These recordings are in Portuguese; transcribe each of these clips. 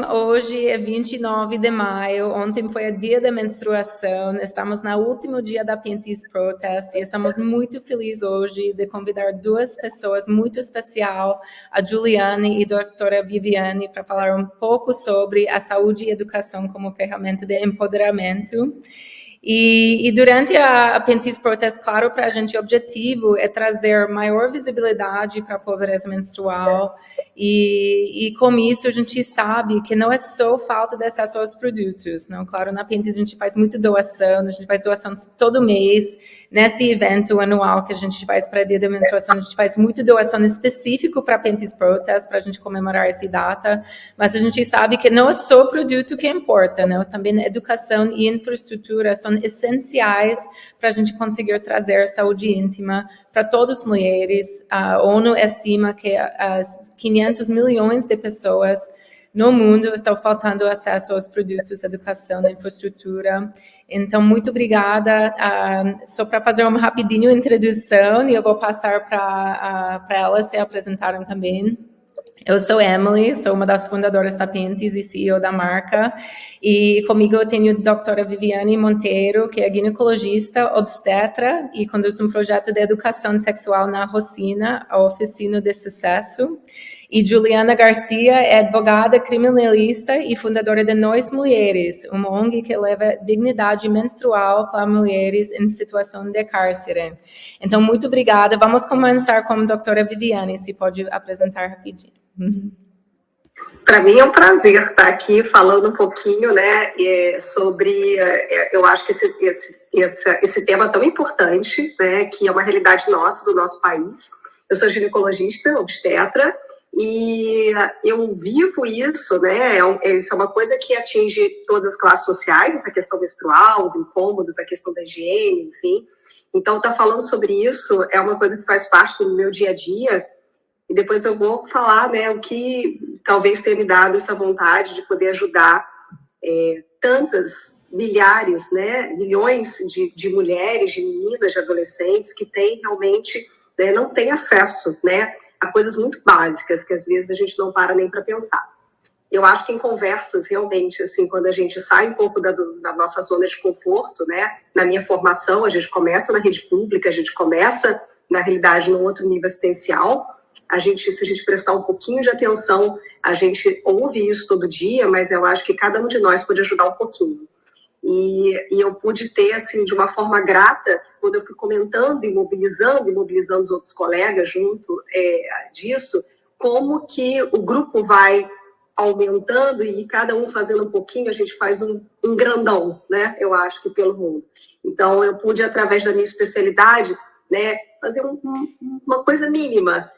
Hoje é 29 de maio, ontem foi o dia da menstruação, estamos no último dia da PNT's Protest e estamos muito felizes hoje de convidar duas pessoas muito especiais, a Juliane e a doutora Viviane, para falar um pouco sobre a saúde e educação como ferramenta de empoderamento. E durante a PNT's Protest, claro, para a gente o objetivo é trazer maior visibilidade para a pobreza menstrual e com isso a gente sabe que não é só falta de acesso aos produtos, não? Claro, na PNT's a gente faz muito doação, a gente faz doação todo mês, nesse evento anual que a gente faz para a Dia da Menstruação, a gente faz muito doação específico para a PNT's Protest, para a gente comemorar essa data, mas a gente sabe que não é só o produto que importa, não? Também a educação e infraestrutura são essenciais para a gente conseguir trazer saúde íntima para todas as mulheres. A ONU estima que as 500 milhões de pessoas no mundo estão faltando acesso aos produtos, educação, infraestrutura. Então, muito obrigada. Só para fazer uma rapidinho introdução, e eu vou passar para elas se apresentarem também. Eu sou Emily, sou uma das fundadoras da PNT's e CEO da marca, e comigo eu tenho a doutora Viviane Monteiro, que é ginecologista, obstetra, e conduz um projeto de educação sexual na Rocina, a Oficina de Sucesso. E Juliana Garcia é advogada criminalista e fundadora de Nós Mulheres, uma ONG que leva dignidade menstrual para mulheres em situação de cárcere. Então, muito obrigada. Vamos começar com a doutora Viviane, se pode apresentar rapidinho. Para mim é um prazer estar aqui falando um pouquinho, né, sobre, eu acho que esse tema tão importante, né, que é uma realidade nossa, do nosso país. Eu sou ginecologista, obstetra, e eu vivo isso, né, isso é uma coisa que atinge todas as classes sociais, essa questão menstrual, os incômodos, a questão da higiene, enfim. Então, estar falando sobre isso é uma coisa que faz parte do meu dia a dia. E depois eu vou falar, né, o que talvez tenha me dado essa vontade de poder ajudar tantas milhares, né, milhões de mulheres, de meninas, de adolescentes que têm realmente, né, não têm acesso, né, a coisas muito básicas que às vezes a gente não para nem para pensar. Eu acho que em conversas, realmente, assim, quando a gente sai um pouco da nossa zona de conforto, né, na minha formação, a gente começa na rede pública, a gente começa, na realidade, num outro nível assistencial. Se a gente prestar um pouquinho de atenção, a gente ouve isso todo dia, mas eu acho que cada um de nós pode ajudar um pouquinho. E eu pude ter, assim, de uma forma grata, quando eu fui comentando e mobilizando os outros colegas junto disso, como que o grupo vai aumentando e cada um fazendo um pouquinho, a gente faz um grandão, né? Eu acho que pelo mundo. Então, eu pude, através da minha especialidade, né, fazer uma coisa mínima,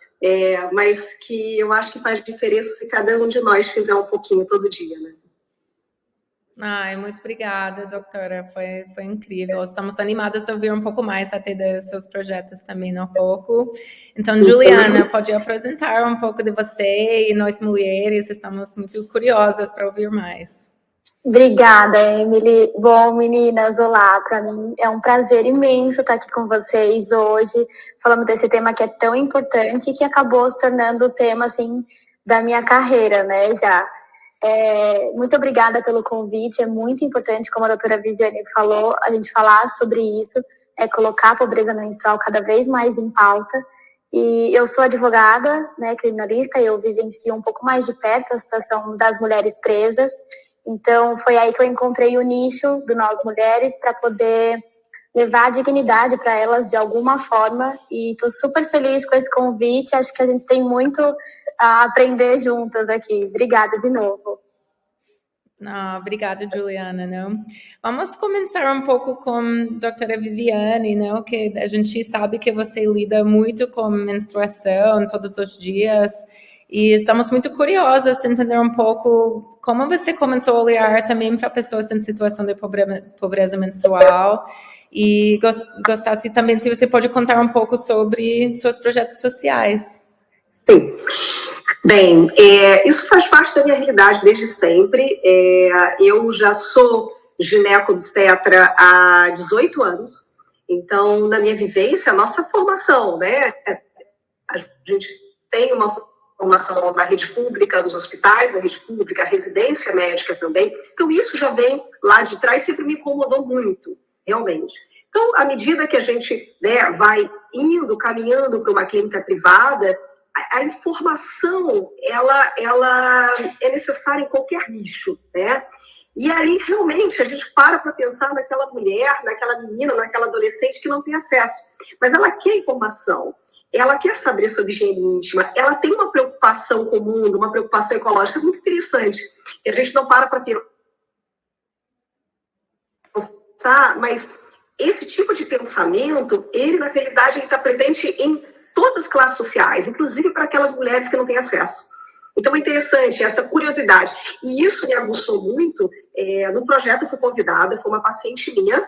mas que eu acho que faz diferença se cada um de nós fizer um pouquinho todo dia, né? Muito obrigada, doutora, foi incrível. Estamos animados a ouvir um pouco mais até dos seus projetos também um pouco. Então, Juliana, pode apresentar um pouco de você e nós mulheres, estamos muito curiosas para ouvir mais. Obrigada, Emily. Bom, meninas, olá. Para mim é um prazer imenso estar aqui com vocês hoje, falando desse tema que é tão importante e que acabou se tornando o tema, assim, da minha carreira, né, já. Muito obrigada pelo convite, é muito importante, como a doutora Viviane falou, a gente falar sobre isso, colocar a pobreza menstrual cada vez mais em pauta. E eu sou advogada, né, criminalista, e eu vivencio um pouco mais de perto a situação das mulheres presas. Então, foi aí que eu encontrei o nicho do Nós Mulheres para poder levar a dignidade para elas de alguma forma. E estou super feliz com esse convite. Acho que a gente tem muito a aprender juntas aqui. Obrigada de novo. Obrigada, Juliana. Não? Vamos começar um pouco com a doutora Viviane, não? Que a gente sabe que você lida muito com menstruação todos os dias. E estamos muito curiosas de entender um pouco como você começou a olhar também para pessoas em situação de pobreza menstrual e gostasse também se você pode contar um pouco sobre seus projetos sociais. Sim. Bem, isso faz parte da minha realidade desde sempre. Eu já sou gineco-obstetra há 18 anos, então, na minha vivência, a nossa formação, né? A gente tem uma formação na rede pública, nos hospitais da rede pública, a residência médica também. Então, isso já vem lá de trás, sempre me incomodou muito, realmente. Então, à medida que a gente, né, vai caminhando para uma clínica privada, a informação, ela é necessária em qualquer nicho, né? E aí, realmente, a gente para pensar naquela mulher, naquela menina, naquela adolescente que não tem acesso. Mas ela quer informação, ela quer saber sobre higiene íntima, ela tem uma preocupação com o mundo, uma preocupação ecológica muito interessante. E a gente não para pensar, mas esse tipo de pensamento, ele, na realidade, está presente em todas as classes sociais, inclusive para aquelas mulheres que não têm acesso. Então, é interessante essa curiosidade. E isso me aguçou muito. No projeto, eu fui convidada, foi uma paciente minha,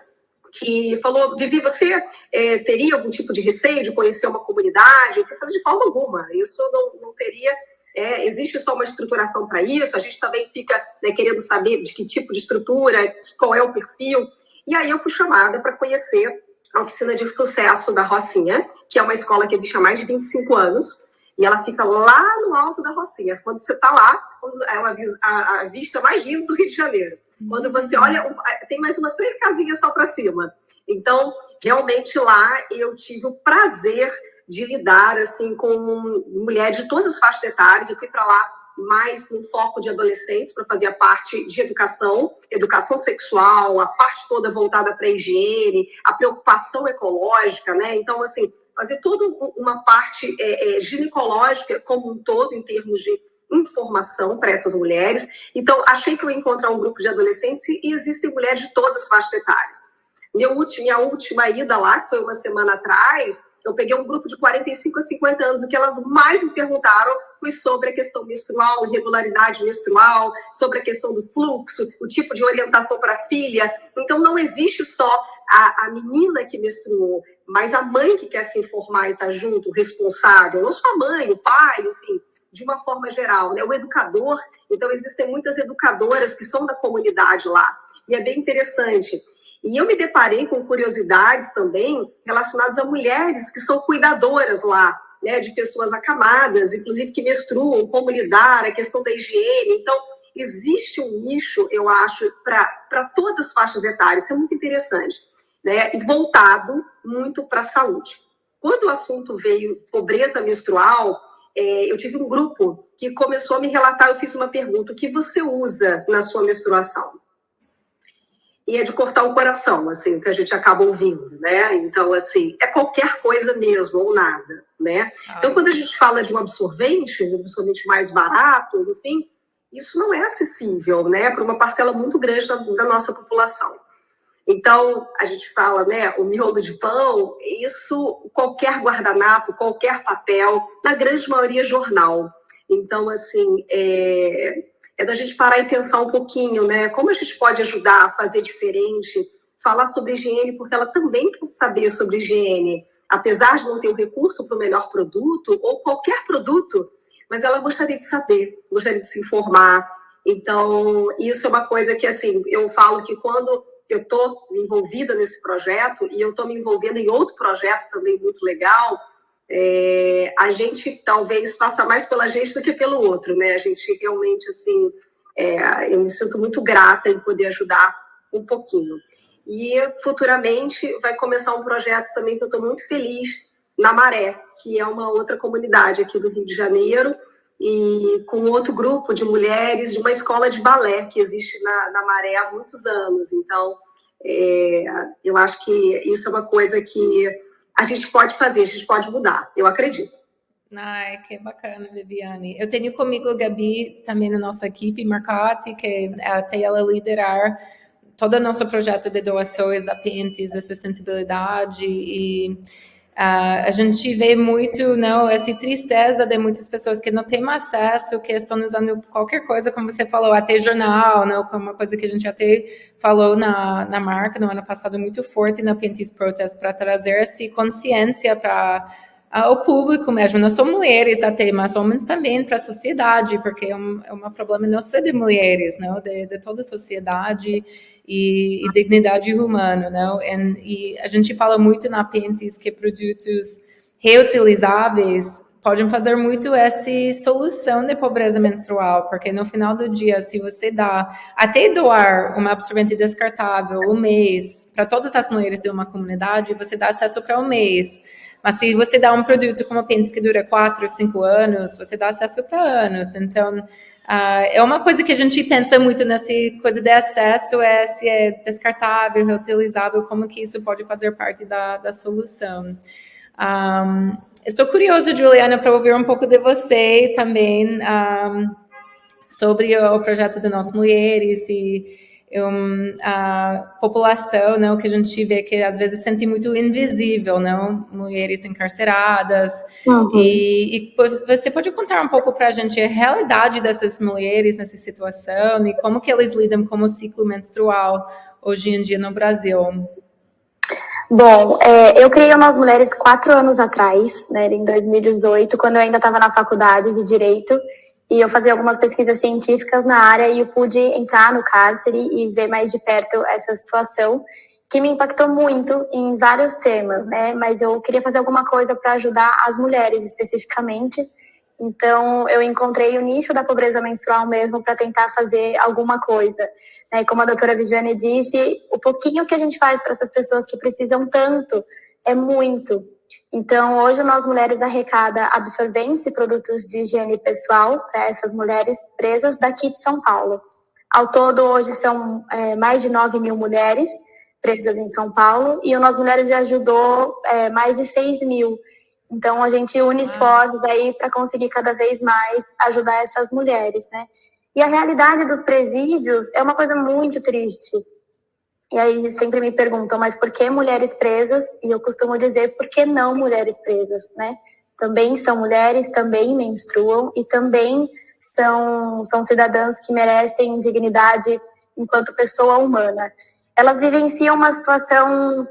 que falou: Vivi, você teria algum tipo de receio de conhecer uma comunidade? Eu falei: de forma alguma, isso não teria. Existe só uma estruturação para isso, a gente também fica, né, querendo saber de que tipo de estrutura, qual é o perfil. E aí eu fui chamada para conhecer a oficina de sucesso da Rocinha, que é uma escola que existe há mais de 25 anos, e ela fica lá no alto da Rocinha. Quando você está lá, é a vista mais linda do Rio de Janeiro. Quando você olha, tem mais umas 3 casinhas só para cima. Então, realmente lá eu tive o prazer de lidar assim, com mulheres de todas as faixas etárias. Eu fui para lá mais no foco de adolescentes, para fazer a parte de educação sexual, a parte toda voltada para a higiene, a preocupação ecológica, né? Então, assim, fazer toda uma parte ginecológica como um todo, em termos de informação para essas mulheres. Então, achei que eu ia encontrar um grupo de adolescentes e existem mulheres de todas as faixas etárias. Minha última ida lá, que foi uma semana atrás, eu peguei um grupo de 45 a 50 anos. O que elas mais me perguntaram foi sobre a questão menstrual, irregularidade menstrual, sobre a questão do fluxo, o tipo de orientação para a filha. Então, não existe só a menina que menstruou, mas a mãe que quer se informar e estar junto, responsável, não só a mãe, o pai, enfim, de uma forma geral, né? O educador. Então, existem muitas educadoras que são da comunidade lá, e é bem interessante. E eu me deparei com curiosidades também relacionadas a mulheres que são cuidadoras lá, né, de pessoas acamadas, inclusive que menstruam, como lidar, a questão da higiene. Então, existe um nicho, eu acho, para todas as faixas etárias. Isso é muito interessante, né, e voltado muito para a saúde. Quando o assunto veio pobreza menstrual, eu tive um grupo que começou a me relatar. Eu fiz uma pergunta: o que você usa na sua menstruação? E é de cortar o coração, assim, que a gente acaba ouvindo, né? Então, assim, é qualquer coisa mesmo, ou nada, né? Então, quando a gente fala de um absorvente mais barato, enfim, isso não é acessível, né? Para uma parcela muito grande da nossa população. Então, a gente fala, né, o miolo de pão, isso, qualquer guardanapo, qualquer papel, na grande maioria jornal. Então, assim, é da gente parar e pensar um pouquinho, né? Como a gente pode ajudar a fazer diferente, falar sobre higiene, porque ela também quer saber sobre higiene, apesar de não ter o recurso para o melhor produto, ou qualquer produto, mas ela gostaria de saber, gostaria de se informar. Então, isso é uma coisa que, assim, eu falo que quando eu estou envolvida nesse projeto, e eu estou me envolvendo em outro projeto também muito legal, a gente talvez faça mais pela gente do que pelo outro, né? A gente realmente, assim, eu me sinto muito grata em poder ajudar um pouquinho. E futuramente vai começar um projeto também que eu estou muito feliz, na Maré, que é uma outra comunidade aqui do Rio de Janeiro, e com outro grupo de mulheres de uma escola de balé que existe na Maré há muitos anos. Então, eu acho que isso é uma coisa que a gente pode fazer, a gente pode mudar, eu acredito. Ai, que bacana, Viviane. Eu tenho comigo a Gabi, também na nossa equipe, Marcotti, que até ela liderar todo o nosso projeto de doações da Pentes, da sustentabilidade, e a gente vê muito, não, essa tristeza de muitas pessoas que não têm acesso, que estão usando qualquer coisa, como você falou, até jornal, não, como uma coisa que a gente até falou na marca no ano passado, muito forte na Pentes Protest, para trazer essa consciência para o público mesmo, não só mulheres até, mas homens também, para a sociedade, porque é um problema não só de mulheres, não, de toda a sociedade e dignidade humana, não? E a gente fala muito na Pentes que produtos reutilizáveis podem fazer muito essa solução de pobreza menstrual, porque no final do dia, se você dá, até doar uma absorvente descartável um mês para todas as mulheres de uma comunidade, você dá acesso para um mês. Mas se você dá um produto como a Pênis que dura 4 ou 5 anos, você dá acesso para anos. Então, é uma coisa que a gente pensa muito nessa coisa de acesso, se é descartável, reutilizável, como que isso pode fazer parte da solução. Estou curiosa, Juliana, para ouvir um pouco de você também sobre o projeto de Nós Mulheres e a população, não, que a gente vê que às vezes sente muito invisível, não, mulheres encarceradas. E você pode contar um pouco para a gente a realidade dessas mulheres nessa situação e como que elas lidam com o ciclo menstrual hoje em dia no Brasil? Bom, eu criei Nós Mulheres 4 anos atrás, né, em 2018, quando eu ainda estava na faculdade de Direito, e eu fazia algumas pesquisas científicas na área e eu pude entrar no cárcere e ver mais de perto essa situação, que me impactou muito em vários temas, né, mas eu queria fazer alguma coisa para ajudar as mulheres especificamente. Então, eu encontrei o nicho da pobreza menstrual mesmo para tentar fazer alguma coisa. Né? Como a doutora Viviane disse, o pouquinho que a gente faz para essas pessoas que precisam tanto é muito. Então, hoje, Nós Mulheres arrecada absorventes e produtos de higiene pessoal para essas mulheres presas daqui de São Paulo. Ao todo, hoje, são mais de 9 mil mulheres presas em São Paulo, e o Nós Mulheres já ajudou mais de 6 mil. Então, a gente une esforços aí para conseguir cada vez mais ajudar essas mulheres, né? E a realidade dos presídios é uma coisa muito triste. E aí sempre me perguntam, mas por que mulheres presas? E eu costumo dizer, por que não mulheres presas, né? Também são mulheres, também menstruam e também são cidadãs que merecem dignidade enquanto pessoa humana. Elas vivenciam uma situação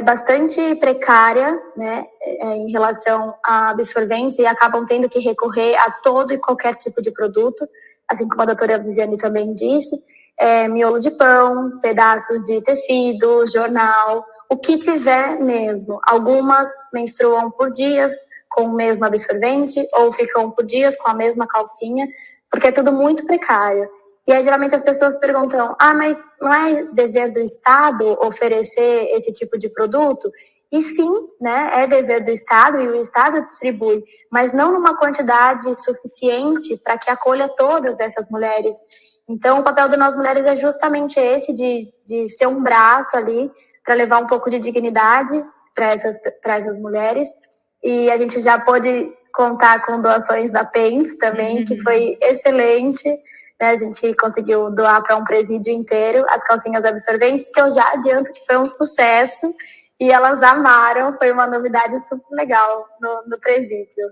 bastante precária, né, em relação a absorventes e acabam tendo que recorrer a todo e qualquer tipo de produto, assim como a doutora Viviane também disse, miolo de pão, pedaços de tecido, jornal, o que tiver mesmo. Algumas menstruam por dias com o mesmo absorvente ou ficam por dias com a mesma calcinha, porque é tudo muito precário. E aí, geralmente, as pessoas perguntam, mas não é dever do Estado oferecer esse tipo de produto? E sim, né, é dever do Estado e o Estado distribui, mas não numa quantidade suficiente para que acolha todas essas mulheres. Então, o papel de Nós Mulheres é justamente esse, de ser um braço ali para levar um pouco de dignidade para essas mulheres. E a gente já pôde contar com doações da PENS também, que foi excelente. A gente conseguiu doar para um presídio inteiro as calcinhas absorventes, que eu já adianto que foi um sucesso, e elas amaram, foi uma novidade super legal no presídio.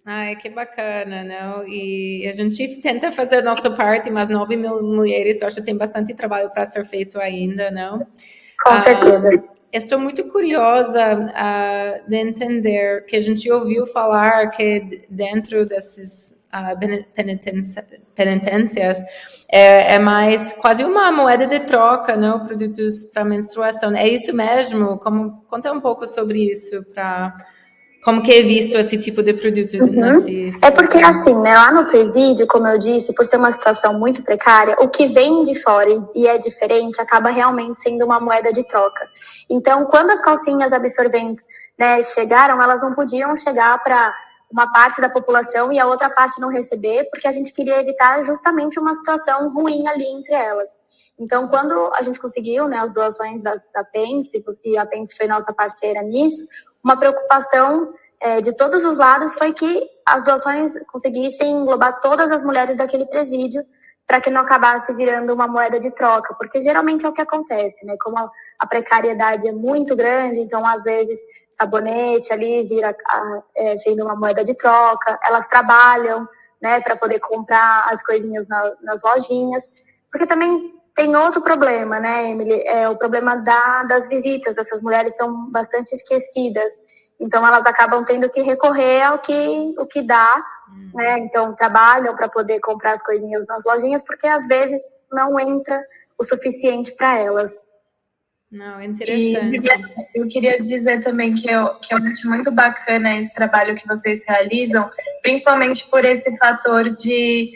Ai, que bacana, não? E a gente tenta fazer a nossa parte, mas 9 mil mulheres, eu acho que tem bastante trabalho para ser feito ainda, não? Com certeza. Estou muito curiosa de entender que a gente ouviu falar que dentro desses penitências é mais quase uma moeda de troca, não? Produtos para menstruação. É isso mesmo? Conta um pouco sobre isso, como que é visto esse tipo de produto nessa situação? É porque, assim, né, lá no presídio, como eu disse, por ser uma situação muito precária, o que vem de fora e é diferente acaba realmente sendo uma moeda de troca. Então, quando as calcinhas absorventes, né, chegaram, elas não podiam chegar para uma parte da população e a outra parte não receber, porque a gente queria evitar justamente uma situação ruim ali entre elas. Então, quando a gente conseguiu, né, as doações da PENS, e a PENS foi nossa parceira nisso, uma preocupação de todos os lados foi que as doações conseguissem englobar todas as mulheres daquele presídio, para que não acabasse virando uma moeda de troca, porque geralmente é o que acontece, né? Como a precariedade é muito grande, então às vezes sabonete ali vira sendo uma moeda de troca, elas trabalham, né, para poder comprar as coisinhas nas lojinhas, porque também tem outro problema, né, Emily? É o problema das visitas. Essas mulheres são bastante esquecidas, então elas acabam tendo que recorrer ao que dá, né? Então trabalham para poder comprar as coisinhas nas lojinhas, porque às vezes não entra o suficiente para elas. Não, é E, interessante. Juliana, eu queria dizer também que eu acho muito bacana esse trabalho que vocês realizam, principalmente por esse fator de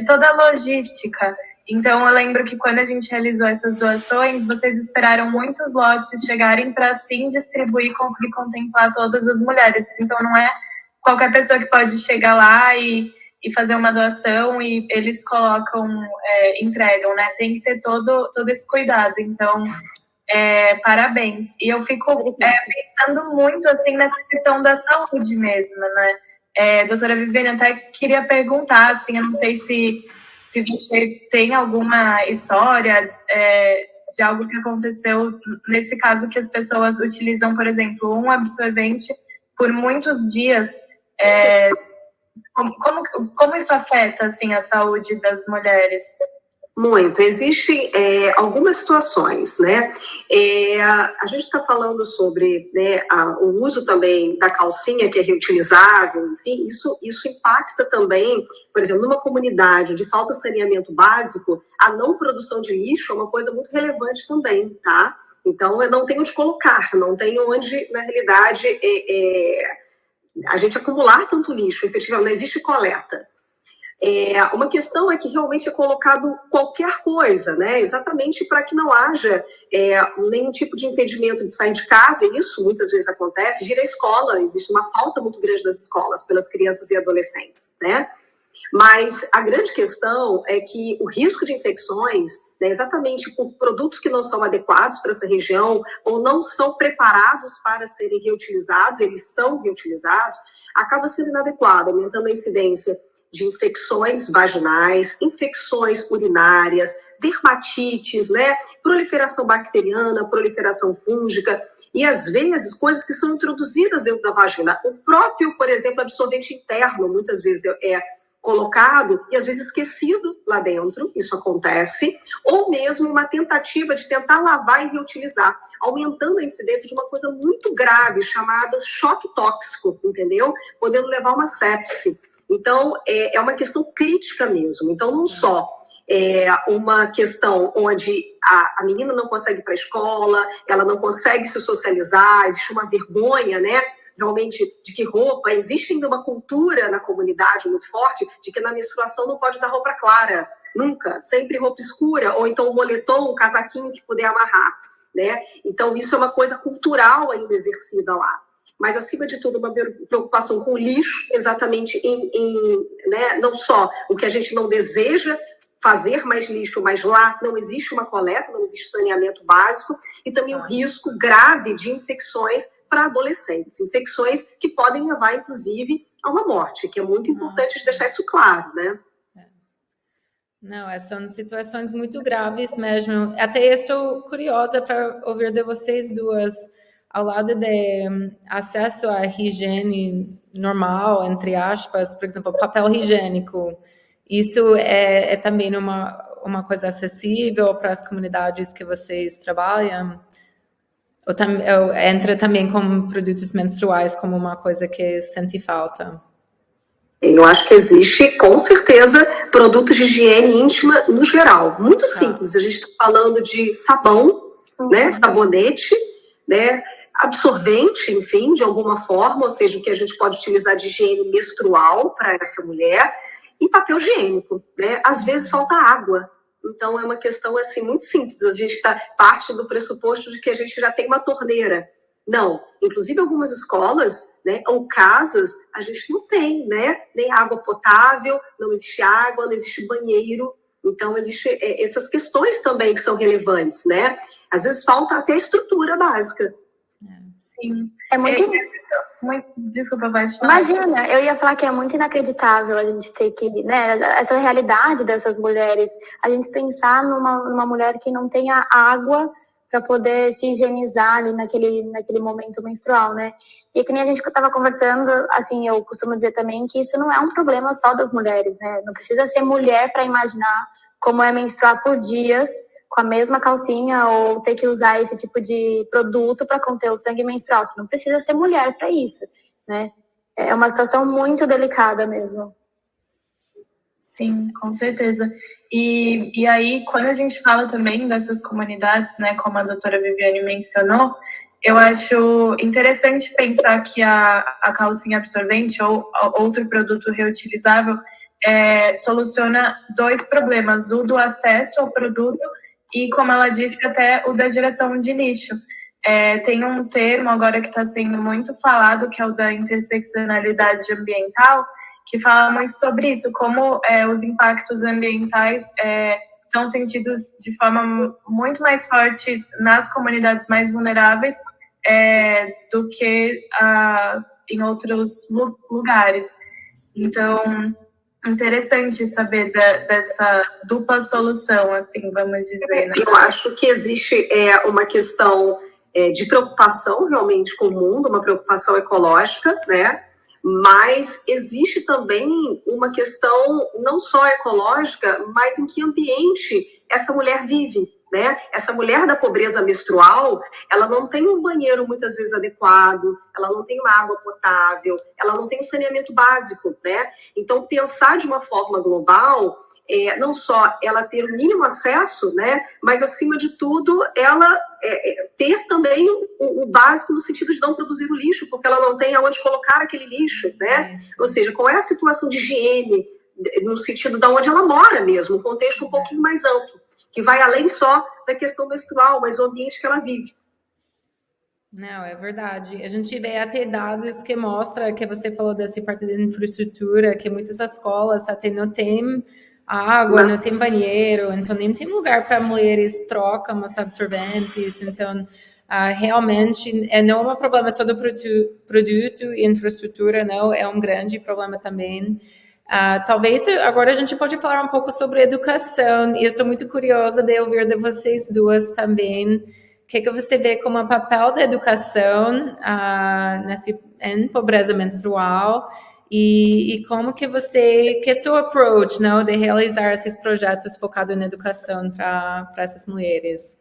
toda a logística. Então, eu lembro que quando a gente realizou essas doações, vocês esperaram muitos lotes chegarem para, assim, distribuir e conseguir contemplar todas as mulheres. Então, não é qualquer pessoa que pode chegar lá e fazer uma doação e eles colocam, entregam, né? Tem que ter todo esse cuidado. Então, parabéns. E eu fico pensando muito, assim, nessa questão da saúde mesmo, né? Doutora Viviane, até queria perguntar, assim, eu não sei se você tem alguma história de algo que aconteceu nesse caso que as pessoas utilizam, por exemplo, um absorvente por muitos dias. Como isso afeta, assim, a saúde das mulheres? Muito. Existem algumas situações, né? A gente está falando sobre, né, o uso também da calcinha, que é reutilizável, enfim, isso impacta também, por exemplo, numa comunidade de falta de saneamento básico, a não produção de lixo é uma coisa muito relevante também, tá? Então, eu não tenho onde colocar, não tenho onde, na realidade, a gente acumular tanto lixo, efetivamente, não existe coleta. Uma questão é que realmente é colocado qualquer coisa, né? Exatamente para que não haja nenhum tipo de impedimento de sair de casa, e isso muitas vezes acontece, de ir à escola, existe uma falta muito grande das escolas pelas crianças e adolescentes, né? Mas a grande questão é que o risco de infecções, né, exatamente por produtos que não são adequados para essa região ou não são preparados para serem reutilizados, eles são reutilizados, acaba sendo inadequado, aumentando a incidência de infecções vaginais, infecções urinárias, dermatites, né, proliferação bacteriana, proliferação fúngica, e às vezes coisas que são introduzidas dentro da vagina. O próprio, por exemplo, absorvente interno, muitas vezes é colocado e às vezes esquecido lá dentro, isso acontece, ou mesmo uma tentativa de tentar lavar e reutilizar, aumentando a incidência de uma coisa muito grave chamada choque tóxico, entendeu? Podendo levar a uma sepse. Então, é uma questão crítica mesmo. Então, não só uma questão onde a menina não consegue ir para a escola, ela não consegue se socializar, existe uma vergonha, né? Realmente, de que roupa, existe ainda uma cultura na comunidade muito forte de que na menstruação não pode usar roupa clara, nunca, sempre roupa escura, ou então um moletom, um casaquinho que puder amarrar, né? Então, isso é uma coisa cultural ainda exercida lá. Mas, acima de tudo, uma preocupação com o lixo, exatamente né, não só o que a gente não deseja fazer mais lixo, mas lá não existe uma coleta, não existe saneamento básico, e também o risco grave de infecções para adolescentes, infecções que podem levar, inclusive, a uma morte, que é muito importante deixar isso claro, né? Não, são situações muito graves mesmo. Até estou curiosa para ouvir de vocês duas, ao lado de acesso à higiene normal, entre aspas, por exemplo, papel higiênico. Isso é também uma coisa acessível para as comunidades que vocês trabalham? Ou entra também com produtos menstruais como uma coisa que sente falta? Eu acho que existe, com certeza, produtos de higiene íntima no geral. Muito simples. A gente está falando de sabão, né, sabonete, né, absorvente, enfim, de alguma forma, ou seja, o que a gente pode utilizar de higiene menstrual para essa mulher, e papel higiênico, né? Às vezes falta água. Então, é uma questão, assim, muito simples. A gente parte do pressuposto de que a gente já tem uma torneira. Não. Inclusive, algumas escolas, né, ou casas, a gente não tem, né? Nem água potável, não existe água, não existe banheiro. Então, existem essas questões também que são relevantes, né? Às vezes, falta até a estrutura básica. Sim. É muito... Desculpa, vai te falar. Imagina, eu ia falar que é muito inacreditável a gente ter que, né, essa realidade dessas mulheres, a gente pensar numa mulher que não tenha água para poder se higienizar ali naquele momento menstrual, né? E que nem a gente estava conversando, assim, eu costumo dizer também que isso não é um problema só das mulheres, né? Não precisa ser mulher para imaginar como é menstruar por dias com a mesma calcinha ou ter que usar esse tipo de produto para conter o sangue menstrual. Você não precisa ser mulher para isso, né? É uma situação muito delicada mesmo. Sim, com certeza. E aí, quando a gente fala também dessas comunidades, né, como a doutora Viviane mencionou, eu acho interessante pensar que a calcinha absorvente ou outro produto reutilizável soluciona dois problemas, o do acesso ao produto e, como ela disse, até o da geração de lixo. Tem um termo agora que está sendo muito falado, que é o da interseccionalidade ambiental, que fala muito sobre isso, como os impactos ambientais são sentidos de forma muito mais forte nas comunidades mais vulneráveis do que em outros lugares. Então, interessante saber dessa dupla solução, assim, vamos dizer. Né? Eu acho que existe uma questão de preocupação realmente com o mundo, uma preocupação ecológica, né? Mas existe também uma questão não só ecológica, mas em que ambiente essa mulher vive, né? Essa mulher da pobreza menstrual, ela não tem um banheiro muitas vezes adequado, ela não tem uma água potável, ela não tem um saneamento básico, né? Então, pensar de uma forma global, não só ela ter o mínimo acesso, né? Mas, acima de tudo, ela ter também o básico no sentido de não produzir o lixo, porque ela não tem aonde colocar aquele lixo, né? Ou seja, qual é a situação de higiene, no sentido de onde ela mora mesmo, um contexto um pouquinho mais amplo, que vai além só da questão menstrual, mas o ambiente que ela vive. Não, é verdade. A gente vê até dados que mostram que você falou dessa parte da infraestrutura, que muitas escolas até não têm água, não tem banheiro, então nem tem lugar para mulheres trocam os absorventes, então realmente não é um problema só do produto e infraestrutura, não, é um grande problema também. Talvez agora a gente pode falar um pouco sobre educação, e eu estou muito curiosa de ouvir de vocês duas também, o que você vê como o papel da educação em pobreza menstrual, e como que é seu approach, não, de realizar esses projetos focados na educação para essas mulheres?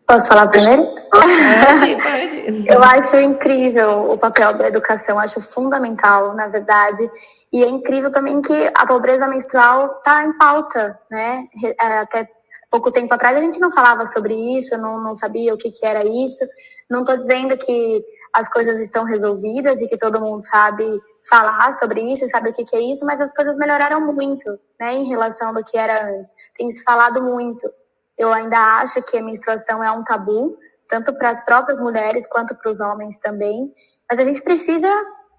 Posso falar primeiro? Pode. Eu acho incrível o papel da educação, acho fundamental, na verdade, e é incrível também que a pobreza menstrual está em pauta, né? Até pouco tempo atrás a gente não falava sobre isso, não sabia o que era isso. Não estou dizendo que as coisas estão resolvidas e que todo mundo sabe falar sobre isso e sabe o que é isso, mas as coisas melhoraram muito, né, em relação do que era antes. Tem se falado muito. Eu ainda acho que a menstruação é um tabu, tanto para as próprias mulheres quanto para os homens também, mas a gente precisa,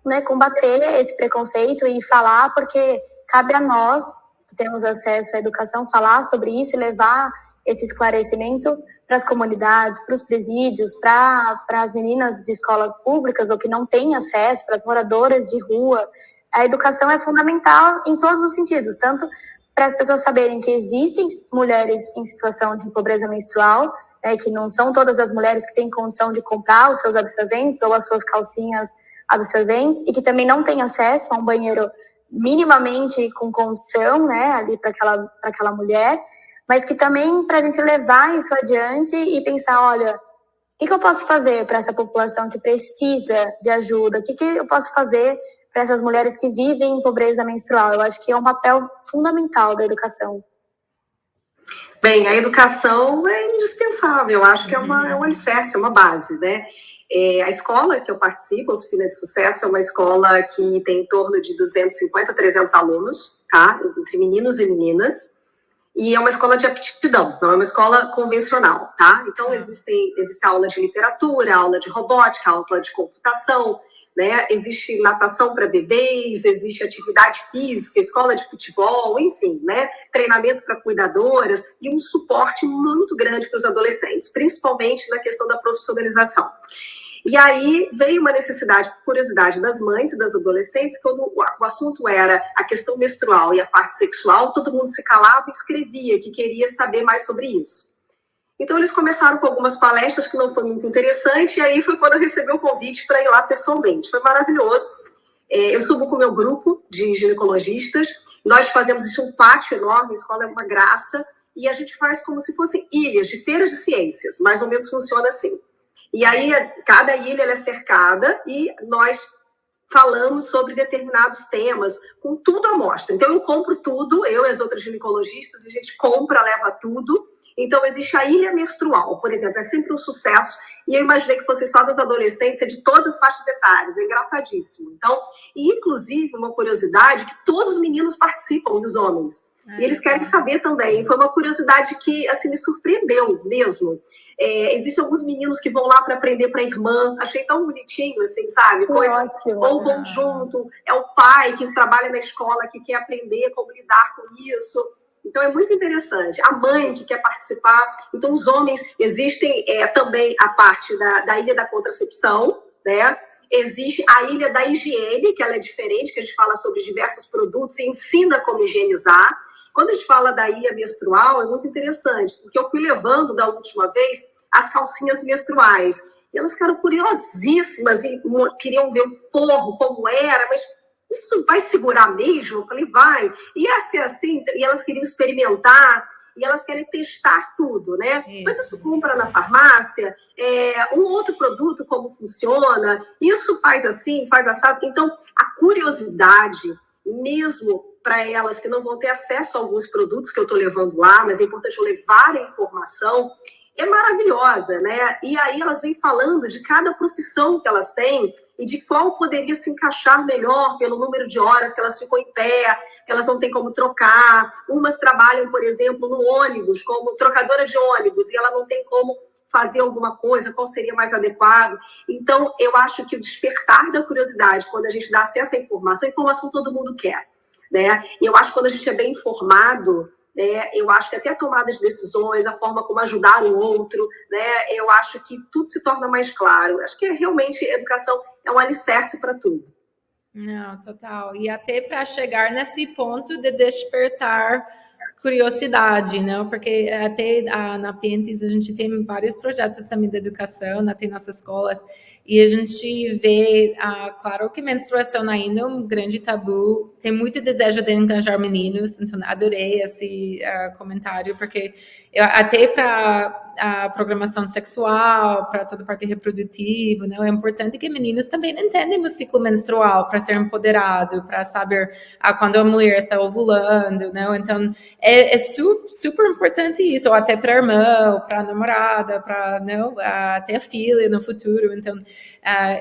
né, combater esse preconceito e falar, porque cabe a nós, que temos acesso à educação, falar sobre isso e levar esse esclarecimento para as comunidades, para os presídios, para as meninas de escolas públicas ou que não têm acesso, para as moradoras de rua. A educação é fundamental em todos os sentidos, tanto para as pessoas saberem que existem mulheres em situação de pobreza menstrual, que não são todas as mulheres que têm condição de comprar os seus absorventes ou as suas calcinhas absorventes, e que também não têm acesso a um banheiro minimamente com condição, né, ali para aquela mulher, mas que também para a gente levar isso adiante e pensar, olha, o que eu posso fazer para essa população que precisa de ajuda? O que eu posso fazer para essas mulheres que vivem em pobreza menstrual? Eu acho que é um papel fundamental da educação. Bem, a educação é indispensável, eu acho que é um alicerce, é uma base, né? A escola que eu participo, a Oficina de Sucesso, é uma escola que tem em torno de 250 a 300 alunos, tá? Entre meninos e meninas. E é uma escola de aptidão, não é uma escola convencional, tá? Então, existe aula de literatura, aula de robótica, aula de computação, né? Existe natação para bebês, existe atividade física, escola de futebol, enfim, né? Treinamento para cuidadoras e um suporte muito grande para os adolescentes, principalmente na questão da profissionalização. E aí veio uma necessidade, curiosidade das mães e das adolescentes, quando o assunto era a questão menstrual e a parte sexual, todo mundo se calava e escrevia que queria saber mais sobre isso. Então eles começaram com algumas palestras que não foi muito interessante, e aí foi quando eu recebi o convite para ir lá pessoalmente. Foi maravilhoso. Eu subo com o meu grupo de ginecologistas, nós fazemos isso um pátio enorme, a escola é uma graça, e a gente faz como se fossem ilhas de feiras de ciências, mais ou menos funciona assim. E aí, cada ilha ela é cercada e nós falamos sobre determinados temas, com tudo à mostra. Então, eu compro tudo, eu e as outras ginecologistas, a gente compra, leva tudo. Então, existe a ilha menstrual, por exemplo, é sempre um sucesso. E eu imaginei que fosse só das adolescentes, é de todas as faixas etárias, é engraçadíssimo. Então, e inclusive, uma curiosidade, que todos os meninos participam dos homens. E eles querem saber também. Foi uma curiosidade que, assim, me surpreendeu mesmo. Existem alguns meninos que vão lá para aprender para a irmã. Achei tão bonitinho, assim, sabe? Coisas, ou vão junto. É o pai que trabalha na escola, que quer aprender como lidar com isso. Então, é muito interessante. A mãe que quer participar. Então, os homens, existem também a parte da ilha da contracepção, né? Existe a ilha da higiene, que ela é diferente, que a gente fala sobre diversos produtos e ensina como higienizar. Quando a gente fala da ilha menstrual, é muito interessante, porque eu fui levando da última vez as calcinhas menstruais. E elas ficaram curiosíssimas e queriam ver o forro, como era, mas isso vai segurar mesmo? Eu falei, vai. E ia ser assim, e elas queriam experimentar, e elas querem testar tudo, né? Isso. Mas isso compra na farmácia, um outro produto, como funciona, isso faz assim, faz assado. Então, a curiosidade, mesmo para elas que não vão ter acesso a alguns produtos que eu estou levando lá, mas é importante eu levar a informação, é maravilhosa, né? E aí elas vêm falando de cada profissão que elas têm e de qual poderia se encaixar melhor pelo número de horas que elas ficam em pé, que elas não têm como trocar. Umas trabalham, por exemplo, no ônibus, como trocadora de ônibus, e ela não tem como fazer alguma coisa, qual seria mais adequado. Então, eu acho que o despertar da curiosidade, quando a gente dá acesso à informação todo mundo quer, né? E eu acho que quando a gente é bem informado, eu acho que até a tomada de decisões, a forma como ajudar o outro, né? Eu acho que tudo se torna mais claro. Acho que realmente a educação é um alicerce para tudo. Não, total. E até para chegar nesse ponto de despertar curiosidade, não? Porque até na Pentes a gente tem vários projetos também de educação, até nas escolas, e a gente vê, claro que menstruação ainda é um grande tabu, tem muito desejo de engajar meninos, então adorei esse comentário, porque até para a programação sexual, para toda a parte reprodutiva, não? É importante que meninos também entendam o ciclo menstrual, para ser empoderado, para saber quando a mulher está ovulando, não? Então, é super importante isso, ou até para a irmã, ou para a namorada, para até a filha no futuro. Então,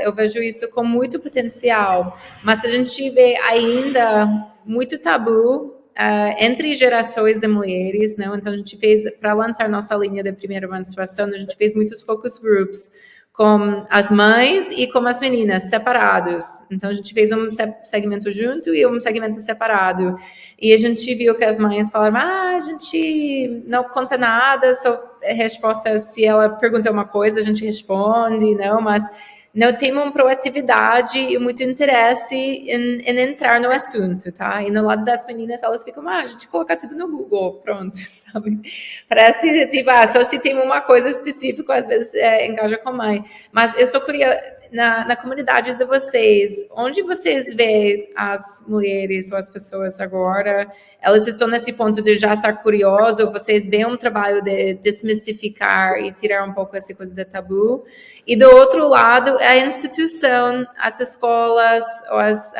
eu vejo isso com muito potencial. Mas a gente vê ainda muito tabu entre gerações de mulheres, não? Então, a gente fez, para lançar nossa linha de primeira menstruação, a gente fez muitos focus groups com as mães e com as meninas, separados. Então, a gente fez um segmento junto e um segmento separado. E a gente viu que as mães falavam, a gente não conta nada, só resposta, se ela pergunta uma coisa, a gente responde, não, mas não tem uma proatividade e muito interesse em entrar no assunto, tá? E no lado das meninas, elas ficam, a gente coloca tudo no Google, pronto, sabe? Parece, tipo, só se tem uma coisa específica, às vezes engaja com a mãe. Mas eu estou curiosa, na comunidade de vocês, onde vocês veem as mulheres ou as pessoas agora? Elas estão nesse ponto de já estar curioso? Você vê um trabalho de desmistificar e tirar um pouco essa coisa de tabu? E do outro lado, a instituição, as escolas, ou as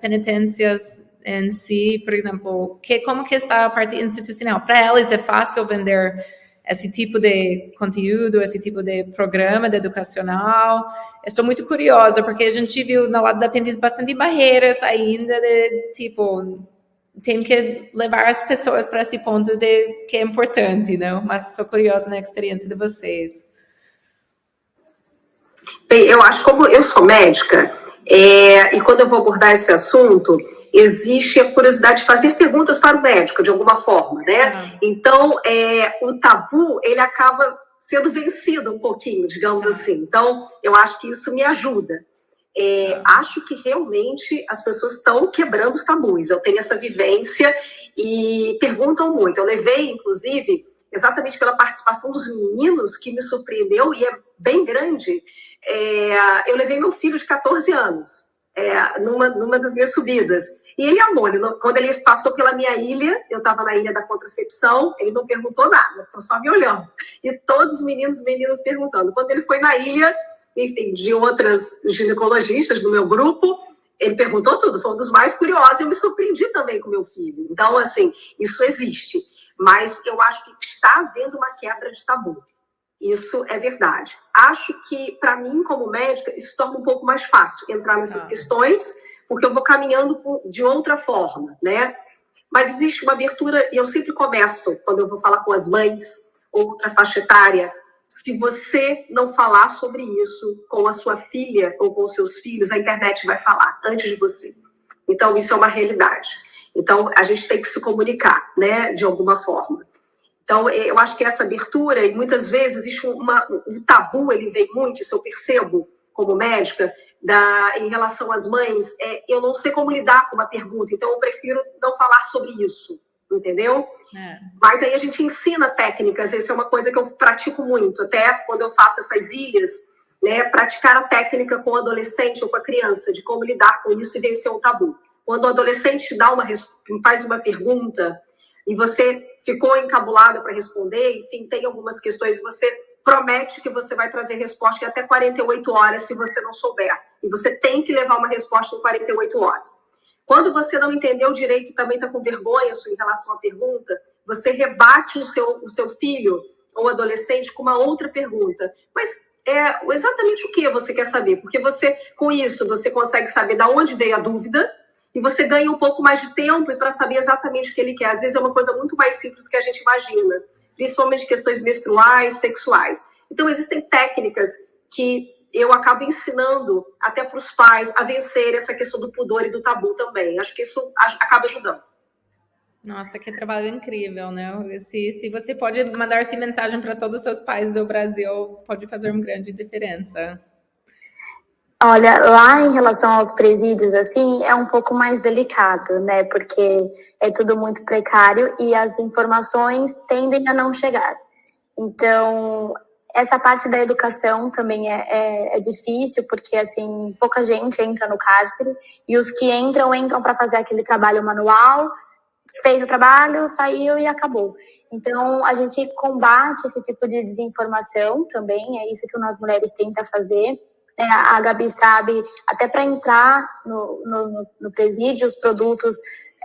penitências em si, por exemplo, como que está a parte institucional? Para elas é fácil vender esse tipo de conteúdo, esse tipo de programa de educacional? Estou muito curiosa, porque a gente viu no lado da Pentes bastante barreiras ainda de, tipo, tem que levar as pessoas para esse ponto de que é importante, não? Mas estou curiosa na experiência de vocês. Bem, eu acho, como eu sou médica, e quando eu vou abordar esse assunto, existe a curiosidade de fazer perguntas para o médico, de alguma forma, né? Então, o tabu, ele acaba sendo vencido um pouquinho, digamos assim. Então, eu acho que isso me ajuda. Acho que realmente as pessoas estão quebrando os tabus. Eu tenho essa vivência e perguntam muito. Eu levei, inclusive, exatamente pela participação dos meninos, que me surpreendeu e é bem grande. Eu levei meu filho de 14 anos numa das minhas subidas. E ele amou. Quando ele passou pela minha ilha, eu estava na ilha da contracepção, ele não perguntou nada, ficou só me olhando. E todos os meninos e meninas perguntando. Quando ele foi na ilha, enfim, de outras ginecologistas do meu grupo. Ele perguntou tudo, foi um dos mais curiosos, eu me surpreendi também com meu filho. Então, assim, isso existe. Mas eu acho que está havendo uma quebra de tabu. Isso é verdade. Acho que, para mim, como médica, isso torna um pouco mais fácil entrar nessas questões, porque eu vou caminhando de outra forma, né? Mas existe uma abertura, e eu sempre começo, quando eu vou falar com as mães, outra faixa etária, se você não falar sobre isso com a sua filha ou com os seus filhos, a internet vai falar antes de você. Então, isso é uma realidade. Então, a gente tem que se comunicar, né, de alguma forma. Então, eu acho que essa abertura, e muitas vezes existe um tabu, ele vem muito, isso eu percebo como médica, em relação às mães, eu não sei como lidar com uma pergunta, então eu prefiro não falar sobre isso, entendeu? Mas aí a gente ensina técnicas, isso é uma coisa que eu pratico muito, até quando eu faço essas ilhas, né, praticar a técnica com o adolescente ou com a criança, de como lidar com isso e vencer o tabu. Quando o adolescente faz uma pergunta e você ficou encabulada para responder, enfim, tem algumas questões, você promete que você vai trazer resposta em até 48 horas se você não souber. E você tem que levar uma resposta em 48 horas. Quando você não entendeu direito e também está com vergonha em relação à pergunta, você rebate o seu filho ou adolescente com uma outra pergunta. Mas exatamente o que você quer saber? Porque com isso, você consegue saber de onde veio a dúvida e você ganha um pouco mais de tempo para saber exatamente o que ele quer. Às vezes é uma coisa muito mais simples que a gente imagina, principalmente questões menstruais, sexuais. Então, existem técnicas que eu acabo ensinando até para os pais a vencer essa questão do pudor e do tabu também. Acho que isso acaba ajudando. Nossa, que trabalho incrível, né? Se você pode mandar essa mensagem para todos os seus pais do Brasil, pode fazer uma grande diferença. Olha, lá em relação aos presídios, assim, é um pouco mais delicado, né? Porque é tudo muito precário e as informações tendem a não chegar. Então, essa parte da educação também é difícil, porque, assim, pouca gente entra no cárcere e os que entram para fazer aquele trabalho manual, fez o trabalho, saiu e acabou. Então, a gente combate esse tipo de desinformação também, é isso que nós mulheres tenta fazer. A Gabi sabe, até para entrar no presídio, os produtos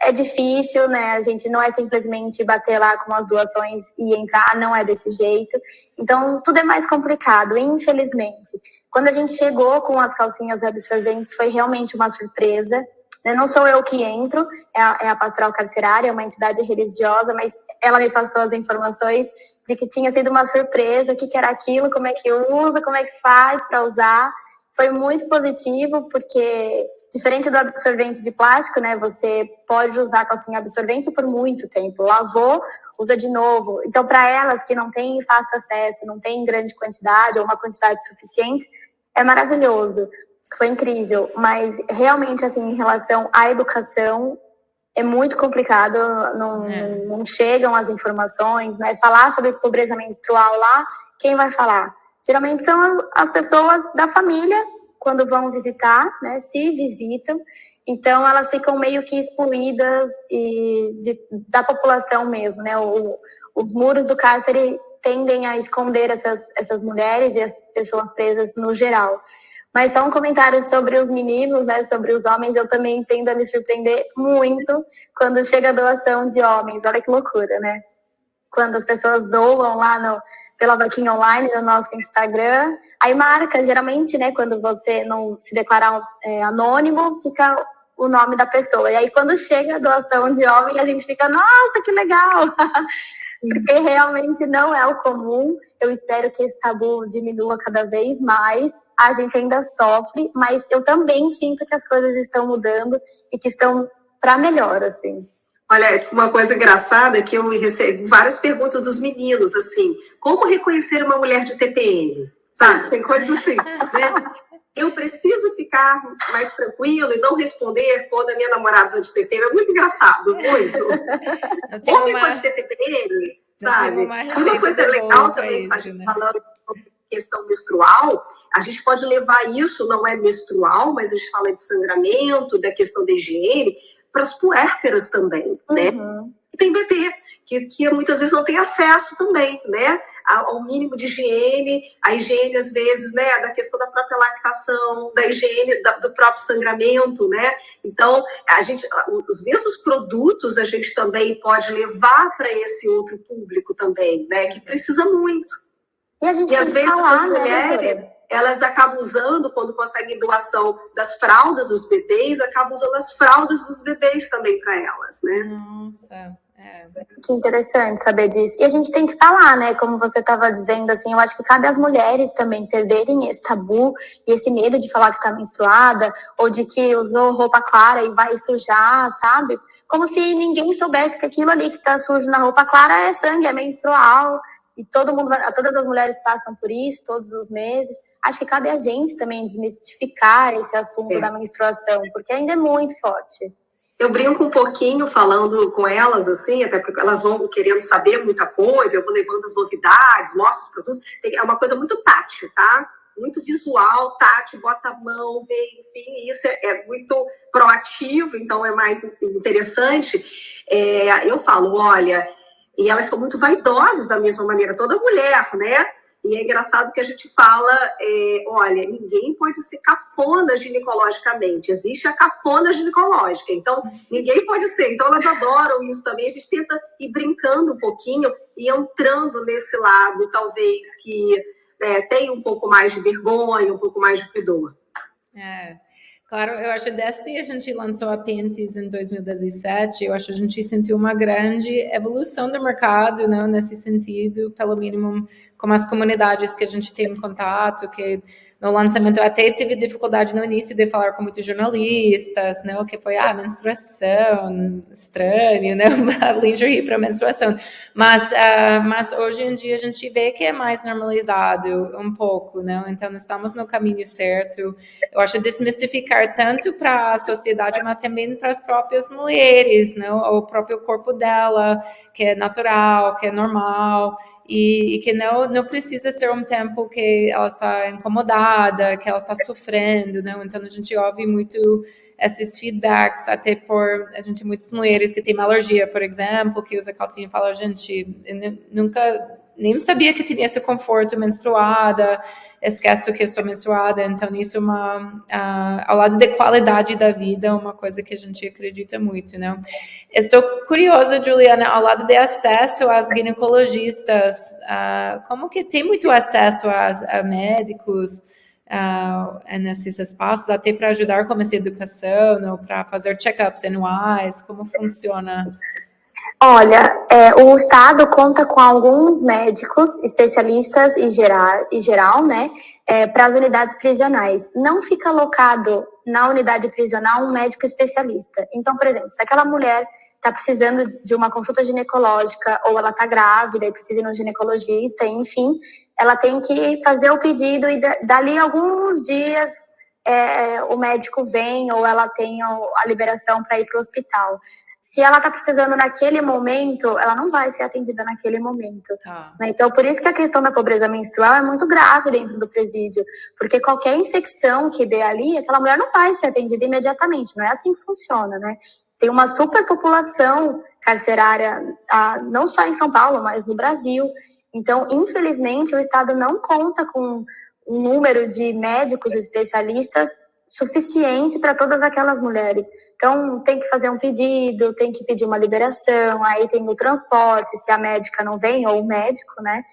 é difícil, né? A gente não é simplesmente bater lá com as doações e entrar, não é desse jeito. Então, tudo é mais complicado, infelizmente. Quando a gente chegou com as calcinhas absorventes, foi realmente uma surpresa. Não sou eu que entro, é a Pastoral Carcerária, é uma entidade religiosa, mas ela me passou as informações de que tinha sido uma surpresa, o que era aquilo, como é que usa, como é que faz para usar. Foi muito positivo, porque diferente do absorvente de plástico, né, você pode usar a calcinha absorvente por muito tempo. Lavou, usa de novo. Então, para elas que não têm fácil acesso, não têm grande quantidade ou uma quantidade suficiente, é maravilhoso. Foi incrível. Mas, realmente, assim, em relação à educação, é muito complicado, não chegam as informações, né? Falar sobre pobreza menstrual lá, quem vai falar? Geralmente são as pessoas da família, quando vão visitar, né? Se visitam. Então, elas ficam meio que excluídas da população mesmo, né? Os muros do cárcere tendem a esconder essas mulheres e as pessoas presas no geral. Mas só um comentário sobre os meninos, né? Sobre os homens, eu também tendo a me surpreender muito quando chega a doação de homens. Olha que loucura, né? Quando as pessoas doam lá pela vaquinha online no nosso Instagram, aí marca, geralmente, né, quando você não se declarar anônimo, fica o nome da pessoa. E aí, quando chega a doação de homem, a gente fica, nossa, que legal! Porque realmente não é o comum. Eu espero que esse tabu diminua cada vez mais. A gente ainda sofre, mas eu também sinto que as coisas estão mudando e que estão para melhor, assim. Olha, uma coisa engraçada é que eu recebo várias perguntas dos meninos, assim, como reconhecer uma mulher de TPM? Sabe? Tem coisas assim, né? Eu preciso ficar mais tranquilo e não responder quando a minha namorada de TPM. É muito engraçado, muito. Homem pode ter TPM, sabe? Uma coisa legal também, a gente falando sobre questão menstrual, a gente pode levar isso, não é menstrual, mas a gente fala de sangramento, da questão da higiene, para as puérperas também, né? Tem bebê, que muitas vezes não tem acesso também, né? ao mínimo de higiene, a higiene, às vezes, né, da questão da própria lactação, da higiene do próprio sangramento, né? Então, os mesmos produtos a gente também pode levar para esse outro público também, né, que precisa muito. E a gente às vezes as mulheres, elas acabam usando, quando conseguem doação das fraldas dos bebês, acabam usando as fraldas dos bebês também para elas, né? Nossa, Que interessante saber disso. E a gente tem que falar, né? Como você estava dizendo, assim, eu acho que cabe às mulheres também perderem esse tabu e esse medo de falar que está menstruada, ou de que usou roupa clara e vai sujar, sabe? Como se ninguém soubesse que aquilo ali que está sujo na roupa clara é sangue, é menstrual. E todas as mulheres passam por isso todos os meses. Acho que cabe a gente também desmistificar esse assunto da menstruação, porque ainda é muito forte. Eu brinco um pouquinho falando com elas, assim, até porque elas vão querendo saber muita coisa, eu vou levando as novidades, mostro os produtos. É uma coisa muito tátil, tá? Muito visual, tátil, bota a mão, vê, enfim, isso é muito proativo, então é mais interessante. Eu falo, olha, e elas são muito vaidosas da mesma maneira, toda mulher, né? E é engraçado que a gente fala, olha, ninguém pode ser cafona ginecologicamente, existe a cafona ginecológica, então ninguém pode ser, então elas adoram isso também, a gente tenta ir brincando um pouquinho e entrando nesse lado, talvez, que tem um pouco mais de vergonha, um pouco mais de pudor. Claro, eu acho que desde a gente lançou a Panties em 2017, eu acho que a gente sentiu uma grande evolução do mercado, não, nesse sentido, pelo mínimo com as comunidades que a gente tem em contato, que no lançamento eu até tive dificuldade no início de falar com muitos jornalistas, não, que foi menstruação, estranho, né, lingerie para menstruação, mas hoje em dia a gente vê que é mais normalizado um pouco, não, então estamos no caminho certo. Eu acho desmistificar tanto para a sociedade, mas também para as próprias mulheres, não, o próprio corpo dela, que é natural, que é normal, e que não precisa ser um tempo que ela está incomodada, que ela está sofrendo, não? Então a gente ouve muito esses feedbacks, até por a gente muitas mulheres que têm uma alergia, por exemplo, que usa calcinha e fala, gente, eu nunca nem sabia que tinha esse conforto menstruada, esqueço que estou menstruada, então isso é ao lado da qualidade da vida, uma coisa que a gente acredita muito, não? Estou curiosa, Juliana, ao lado de acesso às ginecologistas, como que tem muito acesso a médicos nesses espaços, até para ajudar com essa educação, ou para fazer check-ups anuais, como funciona? Olha, o Estado conta com alguns médicos especialistas e geral, né, para as unidades prisionais. Não fica alocado na unidade prisional um médico especialista. Então, por exemplo, se aquela mulher está precisando de uma consulta ginecológica ou ela está grávida e precisa ir no ginecologista, enfim, ela tem que fazer o pedido e dali alguns dias o médico vem ou ela tem a liberação para ir para o hospital. Se ela está precisando naquele momento, ela não vai ser atendida naquele momento. Né? Então, por isso que a questão da pobreza menstrual é muito grave dentro do presídio, porque qualquer infecção que dê ali, aquela mulher não vai ser atendida imediatamente, não é assim que funciona, né? Tem uma superpopulação carcerária, não só em São Paulo, mas no Brasil. Então, infelizmente, o Estado não conta com um número de médicos especialistas suficiente para todas aquelas mulheres. Então, tem que fazer um pedido, tem que pedir uma liberação, aí tem o transporte, se a médica não vem, ou o médico, né?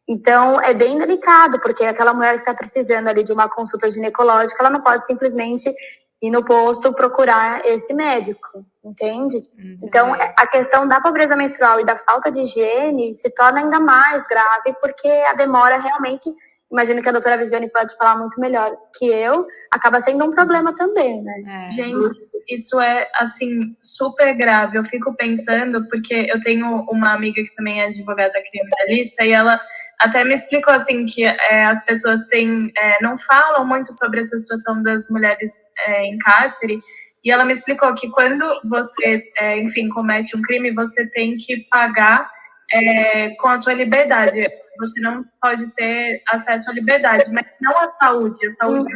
Então, é bem delicado, porque aquela mulher que está precisando ali de uma consulta ginecológica, ela não pode simplesmente ir no posto procurar esse médico, entende? Então, a questão da pobreza menstrual e da falta de higiene se torna ainda mais grave, porque a demora realmente... Imagino que a doutora Viviane pode falar muito melhor que eu, acaba sendo um problema também, né? Gente, isso é, assim, super grave. Eu fico pensando, porque eu tenho uma amiga que também é advogada criminalista, e ela até me explicou, assim, que as pessoas não falam muito sobre essa situação das mulheres em cárcere, e ela me explicou que quando você, enfim, comete um crime, você tem que pagar com a sua liberdade. Você não pode ter acesso à liberdade, mas não à saúde. A saúde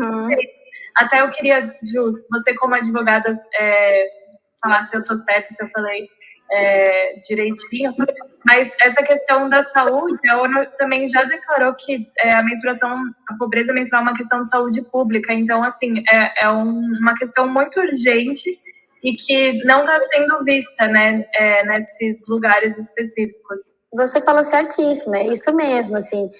Até eu queria, Jus, você como advogada, falar se eu tô certa, se eu falei direitinho. Mas essa questão da saúde, a ONU também já declarou que a pobreza menstrual é uma questão de saúde pública. Então, assim, é uma questão muito urgente e que não está sendo vista, né, nesses lugares específicos. Você falou certíssimo, é isso mesmo, assim,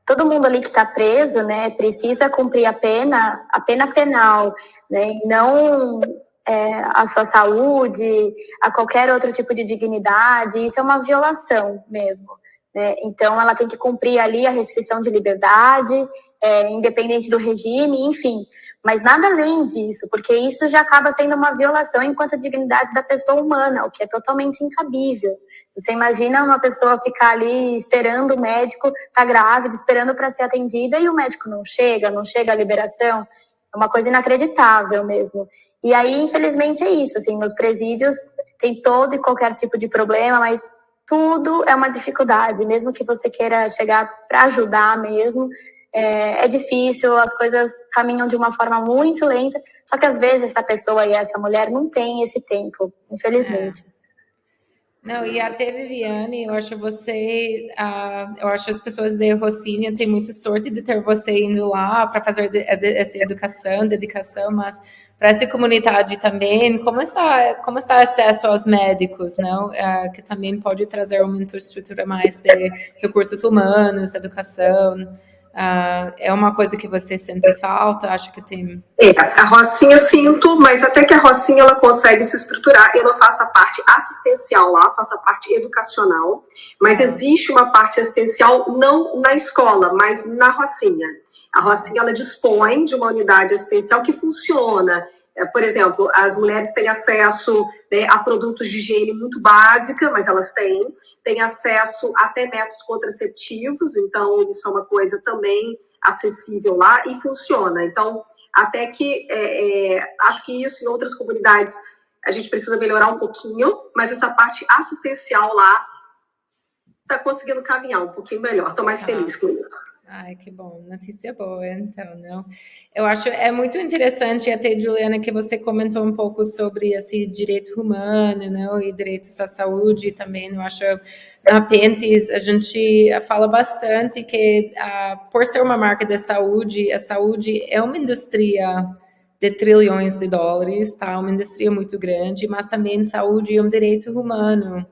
todo mundo ali que está preso, né, precisa cumprir a pena penal, né, e não a sua saúde, a qualquer outro tipo de dignidade. Isso é uma violação mesmo, né? Então ela tem que cumprir ali a restrição de liberdade, independente do regime, enfim, mas nada além disso, porque isso já acaba sendo uma violação enquanto dignidade da pessoa humana, o que é totalmente incabível. Você imagina uma pessoa ficar ali esperando o médico, tá grávida, esperando para ser atendida, e o médico não chega a liberação. É uma coisa inacreditável mesmo. E aí, infelizmente, é isso, assim, nos presídios tem todo e qualquer tipo de problema, mas tudo é uma dificuldade, mesmo que você queira chegar para ajudar mesmo, é difícil, as coisas caminham de uma forma muito lenta, só que às vezes essa pessoa e essa mulher não tem esse tempo, infelizmente. Não, e até, Viviane, eu acho as pessoas de Rocinha têm muita sorte de ter você indo lá para fazer essa dedicação, mas para essa comunidade também, como está o acesso aos médicos, não? Que também pode trazer uma infraestrutura mais de recursos humanos, educação. É uma coisa que você sente falta? Acho que tem... A Rocinha sinto, mas até que a Rocinha ela consegue se estruturar. Eu não faço a parte assistencial lá, faço a parte educacional, mas existe uma parte assistencial não na escola, mas na Rocinha. A Rocinha ela dispõe de uma unidade assistencial que funciona. Por exemplo, as mulheres têm acesso, né, a produtos de higiene muito básica, mas elas têm acesso até métodos contraceptivos, então isso é uma coisa também acessível lá e funciona. Então, até que acho que isso em outras comunidades a gente precisa melhorar um pouquinho, mas essa parte assistencial lá está conseguindo caminhar um pouquinho melhor. Estou mais feliz com isso. Ai, que bom, notícia boa, então, não? Eu acho muito interessante, até, Juliana, que você comentou um pouco sobre esse direito humano, não? E direitos à saúde também. Eu acho, na Pentes, a gente fala bastante que, por ser uma marca de saúde, a saúde é uma indústria de trilhões de dólares, tá? Uma indústria muito grande, mas também saúde é um direito humano.